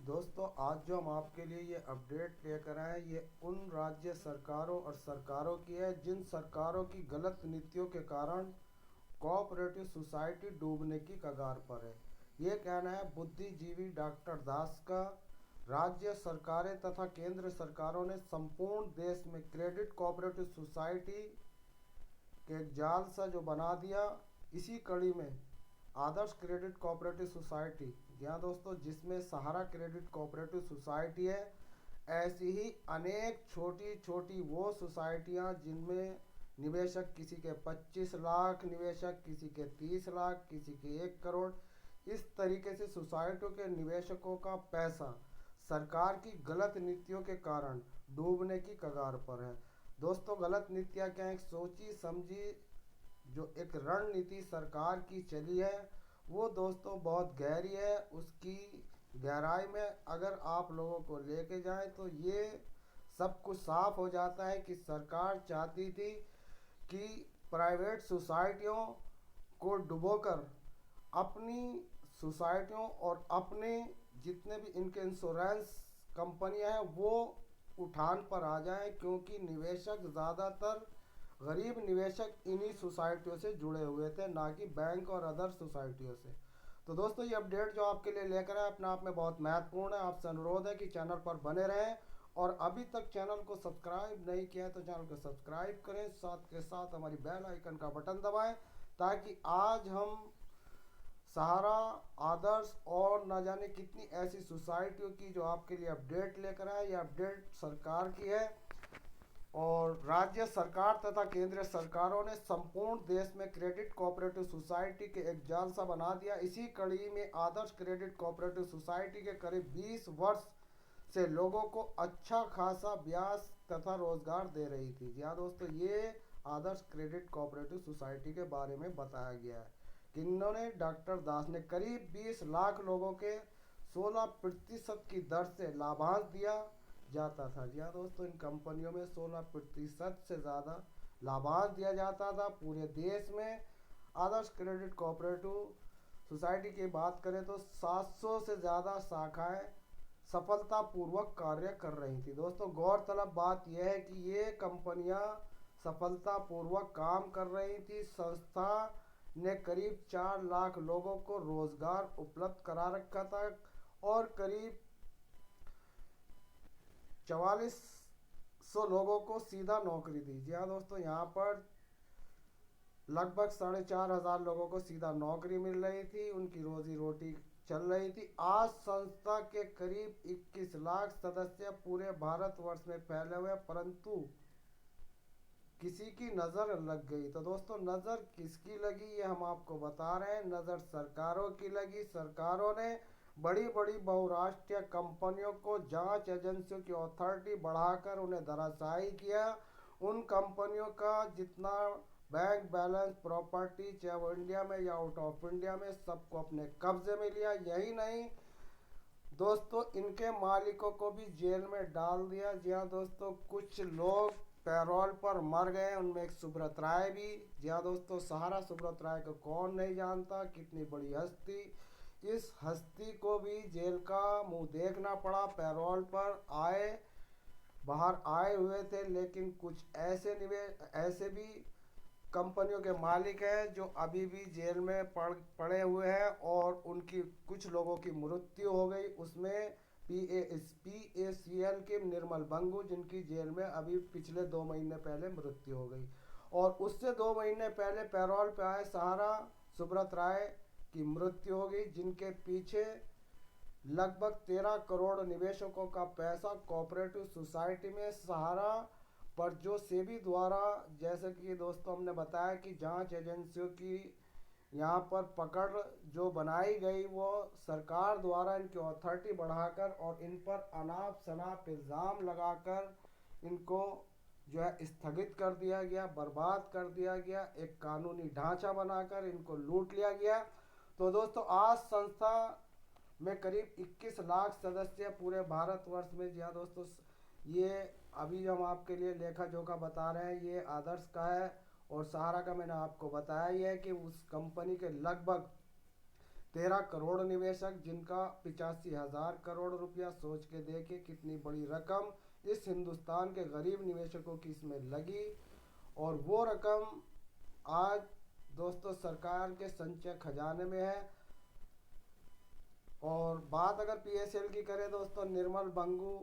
दोस्तों, आज जो हम आपके लिए ये अपडेट लेकर आए हैं ये उन राज्य सरकारों और सरकारों की है जिन सरकारों की गलत नीतियों के कारण कोऑपरेटिव सोसाइटी डूबने की कगार पर है। ये कहना है बुद्धिजीवी डॉक्टर दास का। राज्य सरकारें तथा केंद्र सरकारों ने संपूर्ण देश में क्रेडिट कोऑपरेटिव सोसाइटी के एक जाल सा जो बना दिया। इसी कड़ी में आदर्श क्रेडिट कोऑपरेटिव सोसाइटी, जी हाँ दोस्तों, जिसमें सहारा क्रेडिट कोऑपरेटिव सोसाइटी है, ऐसी ही अनेक छोटी छोटी वो सोसाइटियाँ जिनमें निवेशक किसी के 25 लाख निवेशक, किसी के 30 लाख, किसी के 1 करोड़, इस तरीके से सोसाइटियों के निवेशकों का पैसा सरकार की गलत नीतियों के कारण डूबने की कगार पर है। दोस्तों, गलत नीतियाँ क्या है? एक सोची समझी जो एक रणनीति सरकार की चली है वो दोस्तों बहुत गहरी है। उसकी गहराई में अगर आप लोगों को लेके जाएं तो ये सब कुछ साफ हो जाता है कि सरकार चाहती थी कि प्राइवेट सोसाइटियों को डुबोकर अपनी सोसाइटियों और अपने जितने भी इनके इंश्योरेंस कंपनियां हैं वो उठान पर आ जाएं, क्योंकि निवेशक ज़्यादातर गरीब निवेशक इन्हीं सोसाइटियों से जुड़े हुए थे, ना कि बैंक और अदर सोसाइटियों से। तो दोस्तों, ये अपडेट जो आपके लिए लेकर आए अपने आप में बहुत महत्वपूर्ण है। आपसे अनुरोध है कि चैनल पर बने रहें और अभी तक चैनल को सब्सक्राइब नहीं किया है तो चैनल को सब्सक्राइब करें, साथ के साथ हमारी बेल आइकन का बटन दबाएं, ताकि आज हम सहारा, आदर्श और न जाने कितनी ऐसी सोसाइटियों की जो आपके लिए अपडेट लेकर आए। ये अपडेट सरकार की है और राज्य सरकार तथा केंद्रीय सरकारों ने संपूर्ण देश में क्रेडिट कोऑपरेटिव सोसाइटी के एक जाल सा बना दिया। इसी कड़ी में आदर्श क्रेडिट कोऑपरेटिव सोसाइटी के करीब 20 वर्ष से लोगों को अच्छा खासा ब्याज तथा रोजगार दे रही थी। जी हाँ दोस्तों, ये आदर्श क्रेडिट कोऑपरेटिव सोसाइटी के बारे में बताया गया है कि इन्होंने डॉक्टर दास ने करीब 20 लाख लोगों के 16% की दर से लाभांश दिया जाता था। जी हाँ दोस्तों, इन कंपनियों में 16% से ज़्यादा लाभांश दिया जाता था पूरे देश में। आदर्श क्रेडिट कोऑपरेटिव सोसाइटी की बात करें तो 700 से ज़्यादा शाखाएं सफलतापूर्वक कार्य कर रही थी। दोस्तों, गौरतलब बात यह है कि ये कंपनियां सफलतापूर्वक काम कर रही थी। संस्था ने करीब 4 लाख लोगों को रोजगार उपलब्ध करा रखा था और करीब 4400 लोगों को सीधा नौकरी दी। जी हाँ दोस्तों, यहाँ पर लगभग 4500 लोगों को सीधा नौकरी मिल रही थी, उनकी रोजी रोटी चल रही थी। आज संस्था के करीब 21 लाख सदस्य पूरे भारतवर्ष में फैले हुए, परंतु किसी की नज़र लग गई। तो दोस्तों, नज़र किसकी लगी ये हम आपको बता रहे हैं। नज़र सरकारों की लगी। सरकारों ने बड़ी बड़ी बहुराष्ट्रीय कंपनियों को जांच एजेंसियों की अथॉरिटी बढ़ाकर उन्हें धराशायी किया। उन कंपनियों का जितना बैंक बैलेंस, प्रॉपर्टी, चाहे वो इंडिया में या आउट ऑफ इंडिया में, सबको अपने कब्जे में लिया। यही नहीं दोस्तों, इनके मालिकों को भी जेल में डाल दिया। जी हाँ दोस्तों, कुछ लोग पैरोल पर मर गए, उनमें एक सुब्रत राय भी। जी हाँ दोस्तों, सहारा सुब्रत राय को कौन नहीं जानता, कितनी बड़ी हस्ती। इस हस्ती को भी जेल का मुंह देखना पड़ा। पैरोल पर आए, बाहर आए हुए थे, लेकिन कुछ ऐसे भी कंपनियों के मालिक हैं जो अभी भी जेल में पड़े हुए हैं और उनकी कुछ लोगों की मृत्यु हो गई। उसमें PACL के निर्मल बंगू, जिनकी जेल में अभी पिछले 2 महीने पहले मृत्यु हो गई, और उससे 2 महीने पहले पैरोल पे आए सहारा सुब्रत राय की मृत्यु हो गई, जिनके पीछे लगभग 13 करोड़ निवेशकों का पैसा कोऑपरेटिव सोसाइटी में सहारा पर जो सेबी द्वारा, जैसे कि दोस्तों हमने बताया कि जांच एजेंसियों की यहाँ पर पकड़ जो बनाई गई वो सरकार द्वारा इनकी अथॉरिटी बढ़ाकर और इन पर अनाप शनाप इल्ज़ाम लगाकर इनको जो है स्थगित कर दिया गया, बर्बाद कर दिया गया। एक कानूनी ढांचा बनाकर इनको लूट लिया गया। तो दोस्तों, आज संस्था में करीब 21 लाख सदस्य पूरे भारतवर्ष में। जी हाँ दोस्तों, ये अभी हम आपके लिए लेखा जोखा बता रहे हैं ये आदर्श का है, और सहारा का मैंने आपको बताया ही है कि उस कंपनी के लगभग 13 करोड़ निवेशक, जिनका 85,000 करोड़ रुपया। सोच के देखिए कितनी बड़ी रकम इस हिंदुस्तान के गरीब निवेशकों की इसमें लगी। और वो रकम आज दोस्तों सरकार के संचय खजाने में है। और बात अगर पीएसएल की करें दोस्तों, निर्मल बंगू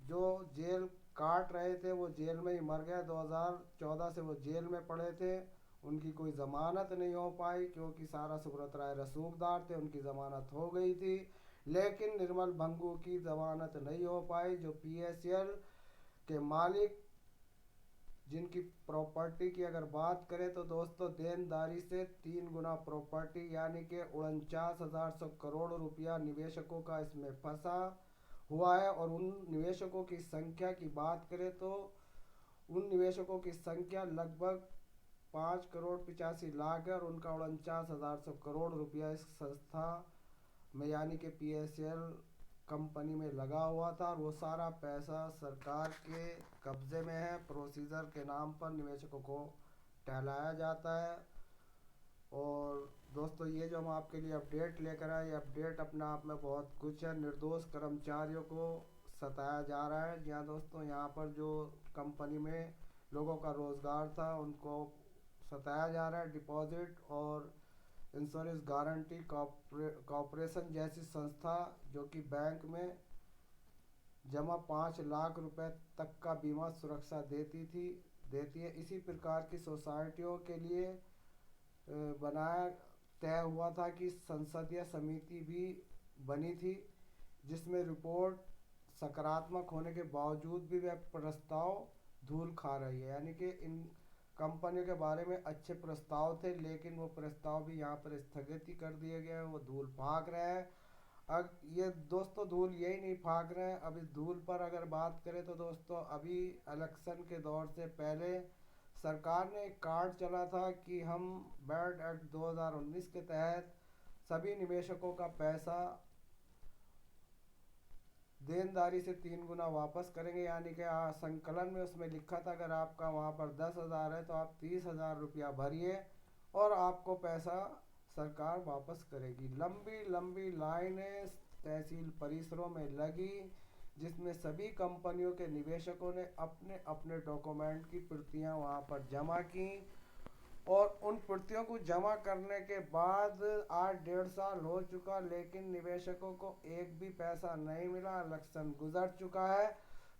जो जेल काट रहे थे वो जेल में ही मर गए। 2014 से वो जेल में पड़े थे, उनकी कोई ज़मानत नहीं हो पाई क्योंकि सारा सुब्रत राय रसूखदार थे, उनकी ज़मानत हो गई थी। लेकिन निर्मल बंगू की ज़मानत नहीं हो पाई, जो पीएसएल के मालिक, जिनकी प्रॉपर्टी की अगर बात करें तो दोस्तों देनदारी से 3 गुना प्रॉपर्टी यानी कि 49,100 करोड़ रुपया निवेशकों का इसमें फंसा हुआ है। और उन निवेशकों की संख्या की बात करें तो उन निवेशकों की संख्या लगभग 5,85,00,000 है। और उनका 49,100 करोड़ रुपया इस संस्था में यानी कि पीएसएल कंपनी में लगा हुआ था। और वो सारा पैसा सरकार के कब्जे में है। प्रोसीजर के नाम पर निवेशकों को टहलाया जाता है। और दोस्तों ये जो हम आपके लिए अपडेट लेकर आए, ये अपडेट अपने आप में बहुत कुछ है। निर्दोष कर्मचारियों को सताया जा रहा है। जहाँ दोस्तों यहाँ पर जो कंपनी में लोगों का रोज़गार था उनको सताया जा रहा है। डिपॉजिट और इंश्योरेंस गारंटी कॉरपोरेशन जैसी संस्था जो कि बैंक में जमा 5 लाख रुपए तक का बीमा सुरक्षा देती है, इसी प्रकार की सोसाइटियों के लिए बनाया तय हुआ था कि संसदीय समिति भी बनी थी, जिसमें रिपोर्ट सकारात्मक होने के बावजूद भी वह प्रस्ताव धूल खा रही है। यानी कि इन कंपनियों के बारे में अच्छे प्रस्ताव थे, लेकिन वो प्रस्ताव भी यहाँ पर स्थगित ही कर दिए गए हैं, वो धूल फाक रहे हैं। अब ये दोस्तों धूल यही नहीं फाक रहे हैं, अब इस धूल पर अगर बात करें तो दोस्तों अभी इलेक्शन के दौर से पहले सरकार ने एक कार्ड चला था कि हम बैड एक्ट 2019 के तहत सभी निवेशकों का पैसा देनदारी से 3 गुना वापस करेंगे। यानी कि संकलन में उसमें लिखा था अगर आपका वहाँ पर 10,000 है तो आप 30,000 रुपया भरिए और आपको पैसा सरकार वापस करेगी। लंबी लंबी लाइनें तहसील परिसरों में लगी, जिसमें सभी कंपनियों के निवेशकों ने अपने अपने डॉक्यूमेंट की प्रतियां वहाँ पर जमा की। और उन प्रतियों को जमा करने के बाद आज 1.5 साल हो चुका, लेकिन निवेशकों को एक भी पैसा नहीं मिला। इलेक्शन गुजर चुका है,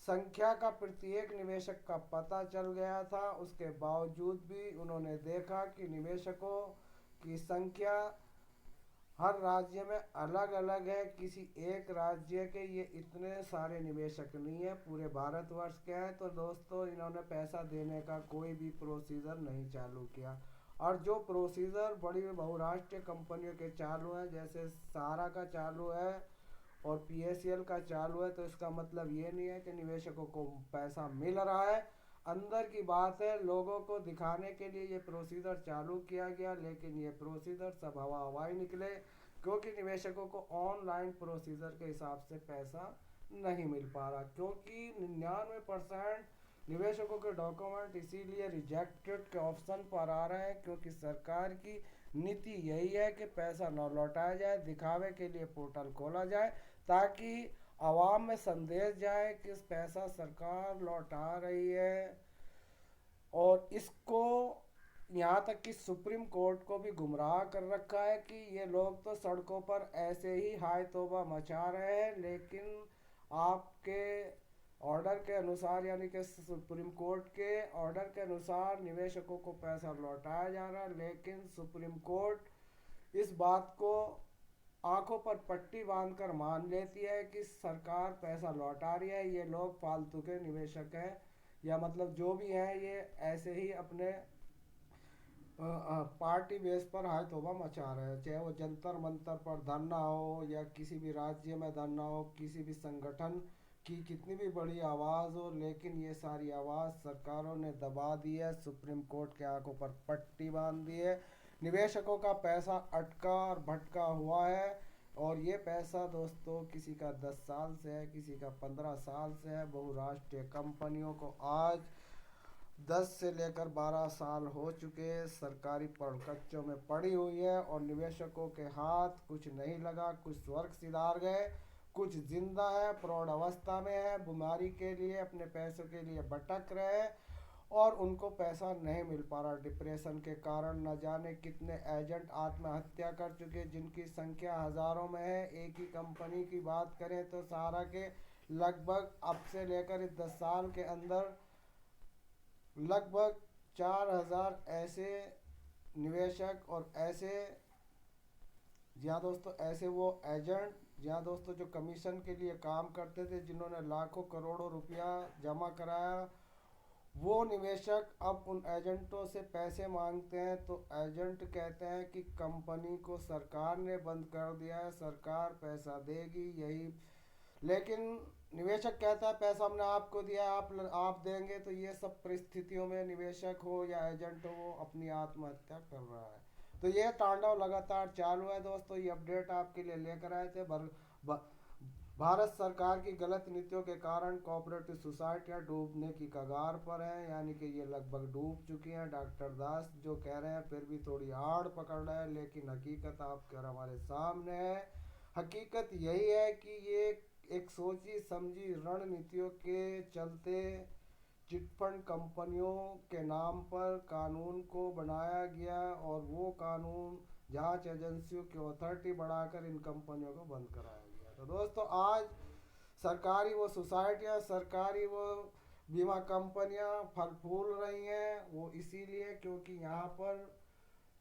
संख्या का प्रत्येक निवेशक का पता चल गया था, उसके बावजूद भी उन्होंने देखा कि निवेशकों की संख्या हर राज्य में अलग अलग है। किसी एक राज्य के ये इतने सारे निवेशक नहीं है, पूरे भारतवर्ष के हैं। तो दोस्तों इन्होंने पैसा देने का कोई भी प्रोसीजर नहीं चालू किया। और जो प्रोसीजर बड़ी बहुराष्ट्रीय कंपनियों के चालू हैं, जैसे सारा का चालू है और पीएसएल का चालू है, तो इसका मतलब ये नहीं है कि निवेशकों को पैसा मिल रहा है। अंदर की बात है, लोगों को दिखाने के लिए ये प्रोसीजर चालू किया गया, लेकिन ये प्रोसीजर सब हवा ही निकले, क्योंकि निवेशकों को ऑनलाइन प्रोसीजर के हिसाब से पैसा नहीं मिल पा रहा। क्योंकि 99% निवेशकों के डॉक्यूमेंट इसीलिए रिजेक्टेड के ऑप्शन पर आ रहे हैं, क्योंकि सरकार की नीति यही है कि पैसा न लौटाया जाए, दिखावे के लिए पोर्टल खोला जाए ताकि आवाम में संदेश जाए कि पैसा सरकार लौटा रही है। और इसको यहाँ तक कि सुप्रीम कोर्ट को भी गुमराह कर रखा है कि ये लोग तो सड़कों पर ऐसे ही हाय तौबा मचा रहे हैं, लेकिन आपके ऑर्डर के अनुसार यानी कि सुप्रीम कोर्ट के ऑर्डर के अनुसार निवेशकों को पैसा लौटाया जा रहा है। लेकिन सुप्रीम कोर्ट इस बात को आंखों पर पट्टी बांधकर मान लेती है कि सरकार पैसा लौटा रही है, ये लोग फालतू के निवेशक हैं, या मतलब जो भी हैं ये ऐसे ही अपने पार्टी बेस पर हाय तौबा मचा रहे हैं। चाहे वो जंतर मंतर पर धरना हो या किसी भी राज्य में धरना हो, किसी भी संगठन की कितनी भी बड़ी आवाज़ हो, लेकिन ये सारी आवाज़ सरकारों ने दबा दी है, सुप्रीम कोर्ट के आंखों पर पट्टी बांध दी है। निवेशकों का पैसा अटका और भटका हुआ है। और ये पैसा दोस्तों किसी का 10 साल से है, किसी का 15 साल से है। बहुराष्ट्रीय कंपनियों को आज 10 से लेकर 12 साल हो चुके हैं, सरकारी परकच्चों में पड़ी हुई है और निवेशकों के हाथ कुछ नहीं लगा। कुछ स्वर्ग सिधार गए, कुछ जिंदा है, प्रौढ़ अवस्था में है, बीमारी के लिए अपने पैसों के लिए भटक रहे हैं और उनको पैसा नहीं मिल पा रहा। डिप्रेशन के कारण न जाने कितने एजेंट आत्महत्या कर चुके, जिनकी संख्या हजारों में है। एक ही कंपनी की बात करें तो सहारा के लगभग अब से लेकर इस 10 साल के अंदर लगभग 4,000 ऐसे निवेशक और ऐसे, जी हाँ दोस्तों, ऐसे वो एजेंट, जी हाँ दोस्तों, जो कमीशन के लिए काम करते थे, जिन्होंने लाखों करोड़ों रुपया जमा कराया, वो निवेशक अब उन एजेंटों से पैसे मांगते हैं तो एजेंट कहते हैं कि कंपनी को सरकार ने बंद कर दिया है, सरकार पैसा देगी, यही। लेकिन निवेशक कहता है पैसा हमने आपको दिया है, आप देंगे। तो ये सब परिस्थितियों में निवेशक हो या एजेंट हो, वो अपनी आत्महत्या कर रहा है। तो ये तांडव लगातार चालू है दोस्तों। ये अपडेट आपके लिए लेकर आए थे। भ, भारत सरकार की गलत नीतियों के कारण कोऑपरेटिव सोसाइटियां डूबने की कगार पर हैं, यानी कि ये लगभग डूब चुकी हैं। डॉक्टर दास जो कह रहे हैं फिर भी थोड़ी आड़ पकड़ रहे हैं, लेकिन हकीकत आपके हमारे सामने है। हकीकत यही है कि ये एक सोची समझी रणनीतियों के चलते चिटफंड कंपनियों के नाम पर कानून को बनाया गया और वो कानून जांच एजेंसियों की अथॉरिटी बढ़ाकर इन कंपनियों को बंद कराया गया। तो दोस्तों, आज सरकारी वो सोसाइटियाँ, सरकारी वो बीमा कंपनियां फल फूल रही हैं। वो इसीलिए क्योंकि यहाँ पर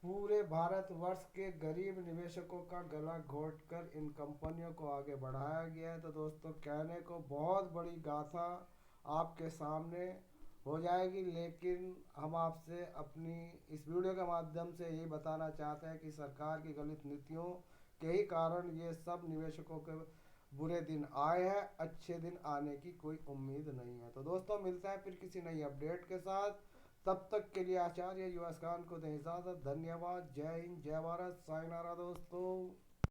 पूरे भारतवर्ष के गरीब निवेशकों का गला घोट कर इन कंपनियों को आगे बढ़ाया गया है। तो दोस्तों, कहने को बहुत बड़ी गाथा आपके सामने हो जाएगी, लेकिन हम आपसे अपनी इस वीडियो के माध्यम से यही बताना चाहते हैं कि सरकार की गलत नीतियों के ही कारण ये सब निवेशकों के बुरे दिन आए हैं। अच्छे दिन आने की कोई उम्मीद नहीं है। तो दोस्तों, मिलता है फिर किसी नई अपडेट के साथ। तब तक के लिए आचार्य युवास खान को दें इजाज़त। धन्यवाद। जय हिंद, जय भारत, साइनारा दोस्तों।